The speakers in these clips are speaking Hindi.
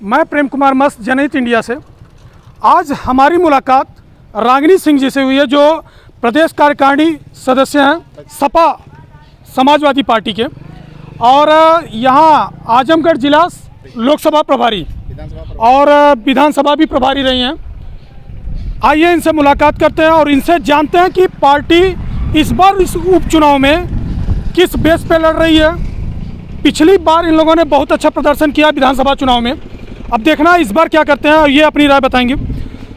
मैं प्रेम कुमार मस्त, जनहित इंडिया से। आज हमारी मुलाकात रागिनी सिंह जी से हुई है, जो प्रदेश कार्यकारिणी सदस्य हैं सपा समाजवादी पार्टी के, और यहाँ आजमगढ़ जिला लोकसभा प्रभारी और विधानसभा भी प्रभारी रही हैं। आइए इनसे मुलाकात करते हैं और इनसे जानते हैं कि पार्टी इस बार इस उपचुनाव में किस बेस पे लड़ रही है। पिछली बार इन लोगों ने बहुत अच्छा प्रदर्शन किया विधानसभा चुनाव में, अब देखना इस बार क्या करते हैं और ये अपनी राय बताएंगे।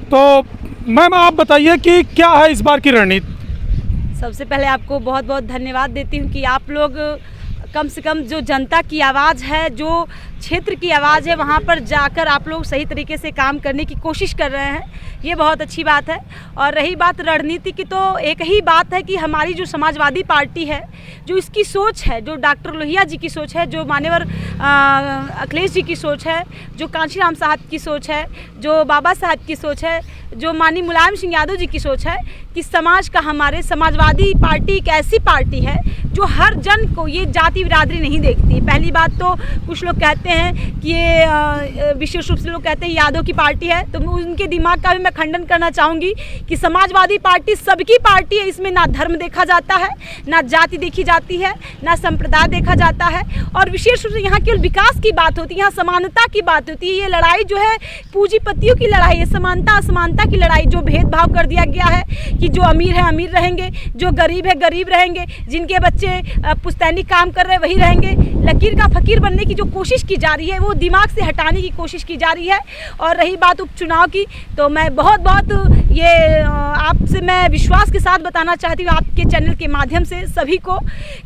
तो मैम आप बताइए कि क्या है इस बार की रणनीति। सबसे पहले आपको बहुत बहुत धन्यवाद देती हूँ कि आप लोग कम से कम जो जनता की आवाज़ है, जो क्षेत्र की आवाज़ है, वहाँ पर जाकर आप लोग सही तरीके से काम करने की कोशिश कर रहे हैं, ये बहुत अच्छी बात है। और रही बात रणनीति की, तो एक ही बात है कि हमारी जो समाजवादी पार्टी है, जो इसकी सोच है, जो डॉक्टर लोहिया जी की सोच है, जो मान्यवर अखिलेश जी की सोच है, जो कांशीराम साहब की सोच है, जो बाबा साहब की सोच है, जो माननीय मुलायम सिंह यादव जी की सोच है कि समाज का, हमारे समाजवादी पार्टी एक ऐसी पार्टी है जो हर जन को, ये जाति बिरादरी नहीं देखती। पहली बात तो कुछ लोग कहते हैं कि ये विशेष रूप से लोग कहते हैं यादव की पार्टी है, तो उनके दिमाग का भी मैं खंडन करना चाहूँगी कि समाजवादी पार्टी सबकी पार्टी है। इसमें ना धर्म देखा जाता है, ना जाति देखी जाती है, ना संप्रदाय देखा जाता है, और विशेष रूप से यहाँ केवल विकास की बात होती है, यहाँ समानता की बात होती है। ये लड़ाई जो है पूंजीपतियों की लड़ाई है, समानता असमानता की लड़ाई। जो भेदभाव कर दिया गया है कि जो अमीर है अमीर रहेंगे, जो गरीब है गरीब रहेंगे, जिनके बच्चे पुश्तैनी काम कर रहे हैं वही रहेंगे, लकीर का फकीर बनने की जो कोशिश की जा रही है वो दिमाग से हटाने की कोशिश की जा रही है। और रही बात उपचुनाव की, तो मैं बहुत ये आपसे मैं विश्वास के साथ बताना चाहती हूँ आपके चैनल के माध्यम से सभी को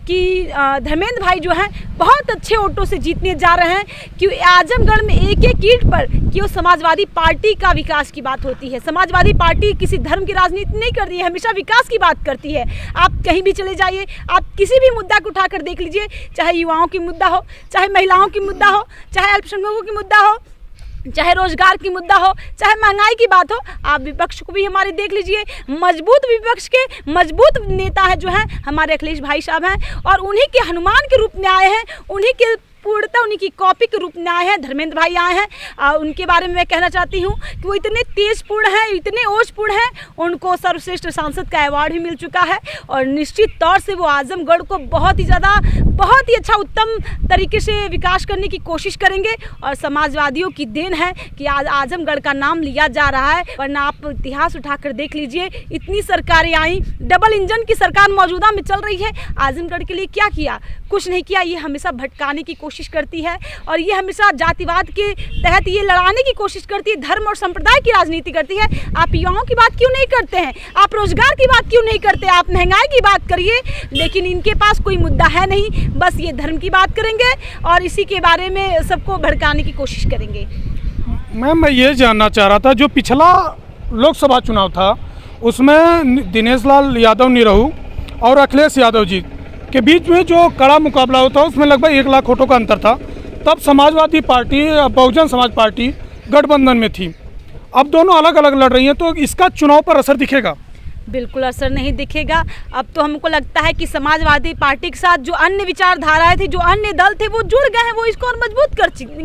कि धर्मेंद्र भाई जो हैं बहुत अच्छे वोटों से जीतने जा रहे हैं। कि आजमगढ़ में एक एक ईंट पर कि वो समाजवादी पार्टी का विकास की बात होती है। समाजवादी पार्टी किसी धर्म की राजनीति नहीं कर रही है, हमेशा विकास की बात करती है। आप कहीं भी चले जाइए, आप किसी भी मुद्दा को उठाकर देख लीजिए, चाहे युवाओं की मुद्दा हो, चाहे महिलाओं की मुद्दा हो, चाहे अल्पसंख्यकों की मुद्दा हो, चाहे रोजगार की मुद्दा हो, चाहे महंगाई की बात हो। आप विपक्ष को भी हमारे देख लीजिए, मजबूत विपक्ष के मजबूत नेता है जो हैं हमारे अखिलेश भाई साहब हैं, और उन्हीं के हनुमान के रूप में आए हैं, उन्हीं के पूर्णतः उन्हीं की कॉपी के रूप में आए हैं, धर्मेंद्र भाई आए हैं। उनके बारे में मैं कहना चाहती हूँ कि वो इतने तेजपूर्ण हैं, इतने ओजपूर्ण हैं, उनको सर्वश्रेष्ठ सांसद का अवार्ड भी मिल चुका है, और निश्चित तौर से वो आजमगढ़ को बहुत ही अच्छा उत्तम तरीके से विकास करने की कोशिश करेंगे। और समाजवादियों की देन है कि आज आजमगढ़ का नाम लिया जा रहा है, वरना आप इतिहास उठाकर देख लीजिए, इतनी सरकारें आई, डबल इंजन की सरकार मौजूदा में चल रही है, आजमगढ़ के लिए क्या किया? कुछ नहीं किया। ये हमेशा भटकाने की कोशिश करती है, और ये हमेशा जातिवाद के तहत ये लड़ाने की कोशिश करती है, धर्म और संप्रदाय की राजनीति करती है। आप युवाओं की बात क्यों नहीं करते हैं? आप रोजगार की बात क्यों नहीं करते? आप महंगाई की बात करिए, लेकिन इनके पास कोई मुद्दा है नहीं, बस ये धर्म की बात करेंगे और इसी के बारे में सबको भड़काने की कोशिश करेंगे। मैम मैं ये जानना चाह रहा था, जो पिछला लोकसभा चुनाव था उसमें दिनेश लाल यादव निरहू और अखिलेश यादव जी के बीच में जो कड़ा मुकाबला होता है उसमें लगभग 1 लाख वोटों का अंतर था। तब समाजवादी पार्टी, बहुजन समाज पार्टी गठबंधन में थी, अब दोनों अलग अलग लड़ रही हैं, तो इसका चुनाव पर असर दिखेगा? बिल्कुल असर नहीं दिखेगा। अब तो हमको लगता है कि समाजवादी पार्टी के साथ जो अन्य विचारधाराएं थी, जो अन्य दल थे, वो जुड़ गए हैं, वो इसको और मजबूत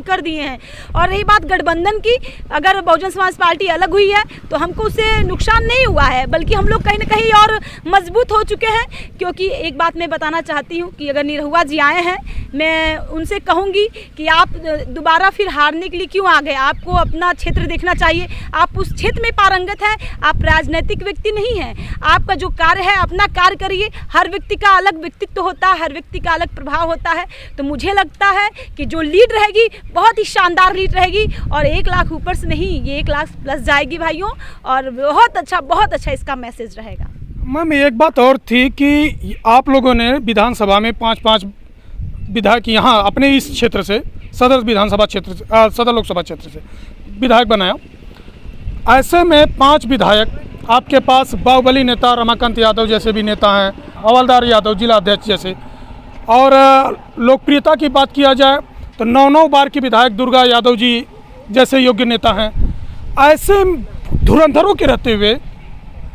कर दिए हैं। और रही बात गठबंधन की, अगर बहुजन समाज पार्टी अलग हुई है तो हमको उससे नुकसान नहीं हुआ है, बल्कि हम लोग कहीं ना कहीं और मजबूत हो चुके हैं। क्योंकि एक बात मैं बताना चाहती हूँ कि अगर निरहुआ जी आए हैं, मैं उनसे कहूँगी कि आप दोबारा फिर हारने के लिए क्यों आ गए? आपको अपना क्षेत्र देखना चाहिए, आप उस क्षेत्र में पारंगत हैं, आप राजनीतिक व्यक्ति नहीं हैं। आपका जो कार्य है अपना कार्य करिए। हर व्यक्ति का अलग व्यक्तित्व होता है, हर व्यक्ति का अलग प्रभाव होता है। तो मुझे लगता है कि जो लीड रहेगी बहुत ही शानदार लीड रहेगी, और 1 लाख ऊपर से नहीं, ये 1 लाख प्लस जाएगी भाइयों, और बहुत अच्छा इसका मैसेज रहेगा। मैम एक बात और थी कि आप लोगों ने विधानसभा में 5-5 विधायक यहाँ अपने इस क्षेत्र से, सदर विधानसभा क्षेत्र से, सदर लोकसभा क्षेत्र से विधायक बनाया। ऐसे में 5 विधायक आपके पास बाहुबली नेता रमाकांत यादव जैसे भी नेता हैं, हवलदार यादव जिला अध्यक्ष जैसे, और लोकप्रियता की बात किया जाए तो 9 बार की विधायक दुर्गा यादव जी जैसे योग्य नेता हैं। ऐसे धुरंधरों के रहते हुए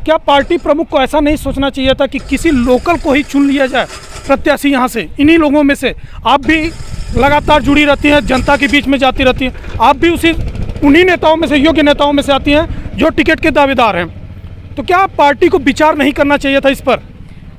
क्या पार्टी प्रमुख को ऐसा नहीं सोचना चाहिए था कि किसी लोकल को ही चुन लिया जाए प्रत्याशी यहाँ से, इन्हीं लोगों में से? आप भी लगातार जुड़ी रहती हैं, जनता के बीच में जाती रहती हैं। आप भी उन्हीं नेताओं में से, योग्य नेताओं में से आती हैं जो टिकट के दावेदार हैं। तो क्या पार्टी को विचार नहीं करना चाहिए था इस पर?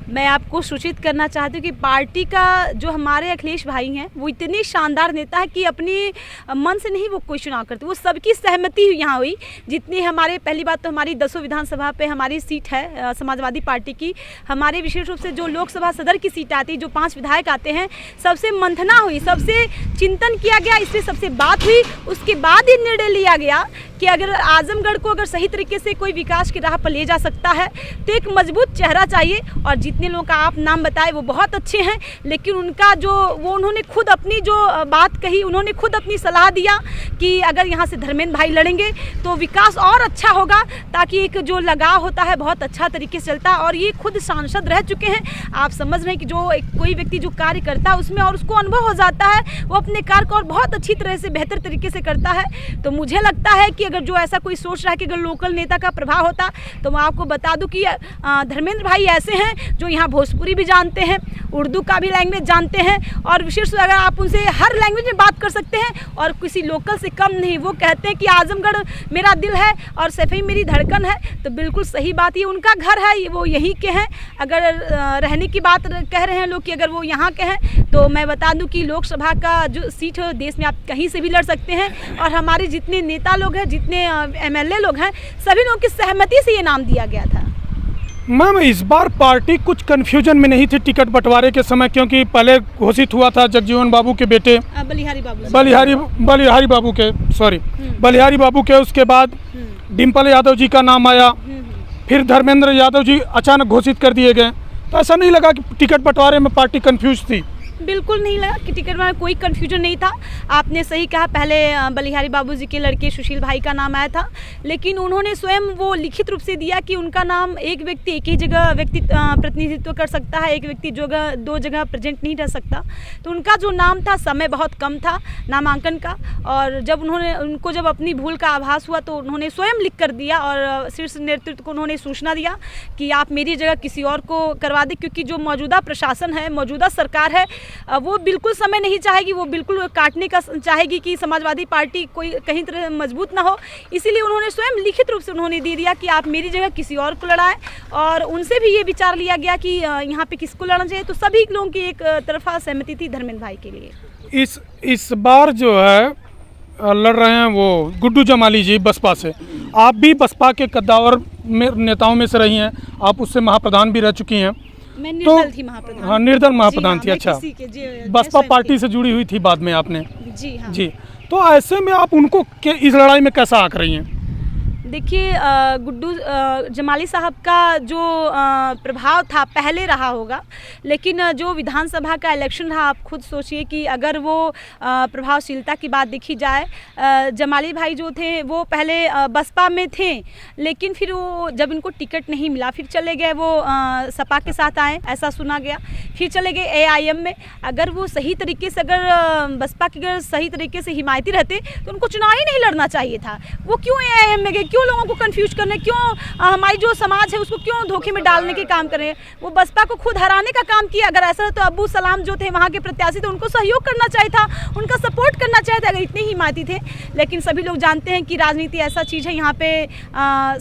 मैं आपको सूचित करना चाहती हूँ कि पार्टी का जो हमारे अखिलेश भाई हैं वो इतने शानदार नेता है कि अपनी मन से नहीं वो कोई चुनाव करते, वो सबकी सहमति यहाँ हुई। जितनी हमारे, पहली बात तो हमारी 10 विधानसभा पे हमारी सीट है समाजवादी पार्टी की। हमारे विशेष रूप से जो लोकसभा सदर की सीट आती है, जो 5 विधायक आते हैं, सबसे मंथना हुई, सबसे चिंतन किया गया, इसलिए सबसे बात हुई। उसके बाद ये निर्णय लिया गया कि अगर आजमगढ़ को अगर सही तरीके से कोई विकास की राह पर ले जा सकता है तो एक मजबूत चेहरा चाहिए। और जितने लोगों का आप नाम बताए वो बहुत अच्छे हैं, लेकिन उनका जो वो उन्होंने खुद अपनी जो बात कही, उन्होंने खुद अपनी सलाह दिया कि अगर यहाँ से धर्मेंद्र भाई लड़ेंगे तो विकास और अच्छा होगा, ताकि एक जो लगाव होता है बहुत अच्छा तरीके से चलता है। और ये खुद सांसद रह चुके हैं, आप समझ रहे हैं कि जो कोई व्यक्ति जो कार्य करता है उसमें और उसको अनुभव हो जाता है, वो अपने कार्य को और बहुत अच्छी तरह से बेहतर तरीके से करता है। तो मुझे लगता है कि अगर जो ऐसा कोई सोच रहा है कि अगर लोकल नेता का प्रभाव होता, तो मैं आपको बता दूं कि धर्मेंद्र भाई ऐसे हैं जो यहाँ भोजपुरी भी जानते हैं, उर्दू का भी लैंग्वेज जानते हैं, और विशेष अगर आप उनसे हर लैंग्वेज में बात कर सकते हैं, और किसी लोकल से कम नहीं। वो कहते हैं कि आजमगढ़ मेरा दिल है और सफाई मेरी धड़कन है, तो बिल्कुल सही बात, ये उनका घर है, वो यहीं के हैं। अगर रहने की बात कह रहे हैं लोग कि अगर वो यहाँ के हैं, तो मैं बता दूं कि लोकसभा का जो सीट है देश में आप कहीं से भी लड़ सकते हैं। और हमारे जितने नेता लोग हैं, जितने MLA लोग हैं, सभी लोगों की सहमति से ये नाम दिया गया था। मैम, इस बार पार्टी कुछ कन्फ्यूजन में नहीं थी टिकट बंटवारे के समय, क्योंकि पहले घोषित हुआ था जगजीवन बाबू के बेटे बलिहारी बाबू के, उसके बाद डिम्पल यादव जी का नाम आया, फिर धर्मेंद्र यादव जी अचानक घोषित कर दिए गए। तो ऐसा नहीं लगा कि टिकट बंटवारे में पार्टी कंफ्यूज थी? बिल्कुल नहीं लगा कि टिकट में कोई कन्फ्यूजन नहीं था। आपने सही कहा, पहले बलिहारी बाबूजी के लड़के सुशील भाई का नाम आया था, लेकिन उन्होंने स्वयं वो लिखित रूप से दिया कि उनका नाम एक व्यक्ति एक ही जगह प्रतिनिधित्व कर सकता है, एक व्यक्ति दो जगह प्रेजेंट नहीं रह सकता। तो उनका जो नाम था, समय बहुत कम था नामांकन का, और जब उनको जब अपनी भूल का आभास हुआ तो उन्होंने स्वयं लिख कर दिया और शीर्ष नेतृत्व को उन्होंने सूचना दिया कि आप मेरी जगह किसी और को करवा दें, क्योंकि जो मौजूदा प्रशासन है, मौजूदा सरकार है, वो बिल्कुल समय नहीं चाहेगी, वो बिल्कुल काटने का चाहेगी कि समाजवादी पार्टी कोई कहीं तरह मजबूत ना हो। इसीलिए उन्होंने स्वयं लिखित रूप से उन्होंने दे दिया कि आप मेरी जगह किसी और को लड़ाएं, और उनसे भी ये विचार लिया गया कि यहाँ पे किसको लड़ना चाहिए। तो सभी लोगों की एक तरफा सहमति थी धर्मेंद्र भाई के लिए। इस बार जो है लड़ रहे हैं वो गुड्डू जमाली जी बसपा से। आप भी बसपा के कद्दावर नेताओं में से रही हैं, आप उससे महाप्रधान भी रह चुकी हैं। मैं निर्दल थी महाप्रधान। हाँ, निर्दल महाप्रधान थी। अच्छा, बसपा पार्टी से जुड़ी हुई थी बाद में आपने? जी हाँ जी। तो ऐसे में आप उनको इस लड़ाई में कैसा आंक रही हैं? देखिए, गुड्डू जमाली साहब का जो प्रभाव था पहले रहा होगा, लेकिन जो विधानसभा का इलेक्शन रहा, आप खुद सोचिए कि अगर वो प्रभावशीलता की बात देखी जाए, जमाली भाई जो थे वो पहले बसपा में थे, लेकिन फिर वो जब इनको टिकट नहीं मिला फिर चले गए, वो सपा के साथ आए ऐसा सुना गया, फिर चले गए AIM में। अगर वो सही तरीके से, अगर बसपा की अगर सही तरीके से हिमायती रहते तो उनको चुनाव ही नहीं लड़ना चाहिए था। वो क्यों AIM में गए, क्यों लोगों को कंफ्यूज करने, क्यों हमारी जो समाज है उसको क्यों धोखे में डालने के काम कर रहे हैं? वो बसपा को खुद हराने का काम किया। अगर ऐसा तो अब्बू सलाम जो थे वहाँ के प्रत्याशी, तो उनको सहयोग करना चाहिए था, उनका सपोर्ट करना चाहिए था, अगर इतने ही हिमायती थे। लेकिन सभी लोग जानते हैं कि राजनीति ऐसा चीज़ है, यहाँ पे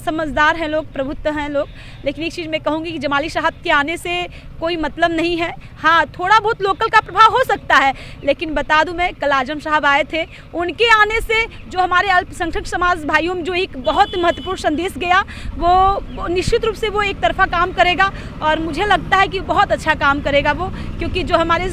समझदार हैं लोग, प्रभुत्व हैं लोग। लेकिन एक चीज़ मैं कहूँगी कि जमाली साहब के आने से कोई मतलब नहीं है। हाँ, थोड़ा बहुत लोकल का प्रभाव हो सकता है, लेकिन बता दूं मैं, कल आजम साहब आए थे, उनके आने से जो हमारे अल्पसंख्यक समाज भाइयों में जो एक बहुत महत्वपूर्ण संदेश गया, वो निश्चित रूप से वो एक तरफा काम करेगा, और मुझे लगता है कि बहुत अच्छा काम करेगा वो, क्योंकि जो हमारे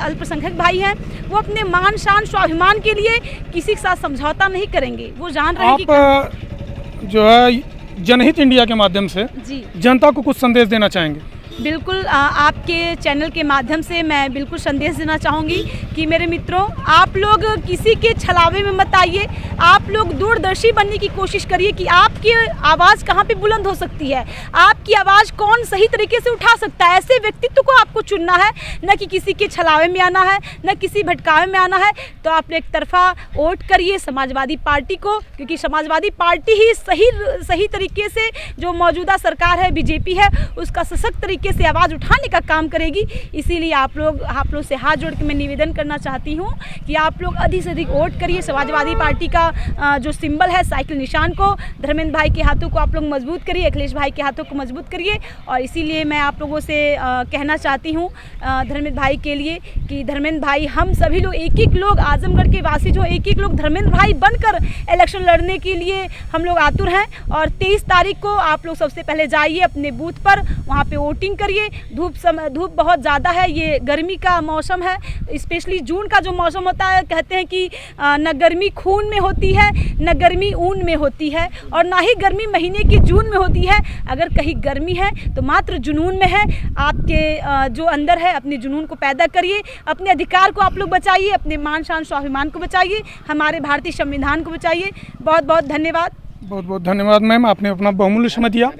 अल्पसंख्यक भाई हैं वो अपने मान शान स्वाभिमान के लिए किसी के साथ समझौता नहीं करेंगे। वो जान रहे हैं कि जो है जनहित इंडिया के माध्यम से जी जनता को कुछ संदेश देना चाहेंगे? बिल्कुल, आपके चैनल के माध्यम से मैं बिल्कुल संदेश देना चाहूँगी कि मेरे मित्रों, आप लोग किसी के छलावे में मत आइए। आप लोग दूरदर्शी बनने की कोशिश करिए कि आपकी आवाज़ कहाँ पे बुलंद हो सकती है, आपकी आवाज़ कौन सही तरीके से उठा सकता है। ऐसे व्यक्तित्व को आपको चुनना है, न कि किसी के छलावे में आना है, न किसी भटकावे में आना है। तो आप एक तरफा वोट करिए समाजवादी पार्टी को, क्योंकि समाजवादी पार्टी ही सही तरीके से जो मौजूदा सरकार है, BJP है, उसका सशक्त तरीके तरीके से आवाज़ उठाने का काम करेगी। इसीलिए आप लोग से हाथ जोड़ के मैं निवेदन करना चाहती हूँ कि आप लोग अधिक से अधिक वोट करिए। समाजवादी पार्टी का जो सिंबल है साइकिल निशान को धर्मेंद्र भाई के हाथों को आप लोग मजबूत करिए, अखिलेश भाई के हाथों को मजबूत करिए। और इसीलिए मैं आप लोगों से कहना चाहती हूँ धर्मेंद्र भाई के लिए कि धर्मेंद्र भाई, हम सभी लोग एक एक लोग आजमगढ़ के वासी जो एक एक लोग धर्मेंद्र भाई बनकर इलेक्शन लड़ने के लिए हम लोग आतुर हैं। और 23 तारीख को आप लोग सबसे पहले जाइए अपने बूथ पर, वहाँ पे वोटिंग करिए। धूप बहुत ज़्यादा है, ये गर्मी का मौसम है, स्पेशली जून का जो मौसम होता है, कहते हैं कि न गर्मी खून में होती है न गर्मी ऊन में होती है और ना ही गर्मी महीने की जून में होती है। अगर कहीं गर्मी है तो मात्र जुनून में है। आपके जो अंदर है अपने जुनून को पैदा करिए, अपने अधिकार को आप लोग बचाइए, अपने मान शान स्वाभिमान को बचाइए, हमारे भारतीय संविधान को बचाइए। बहुत बहुत धन्यवाद। बहुत बहुत धन्यवाद मैम, आपने अपना बहुमूल्य समय दिया।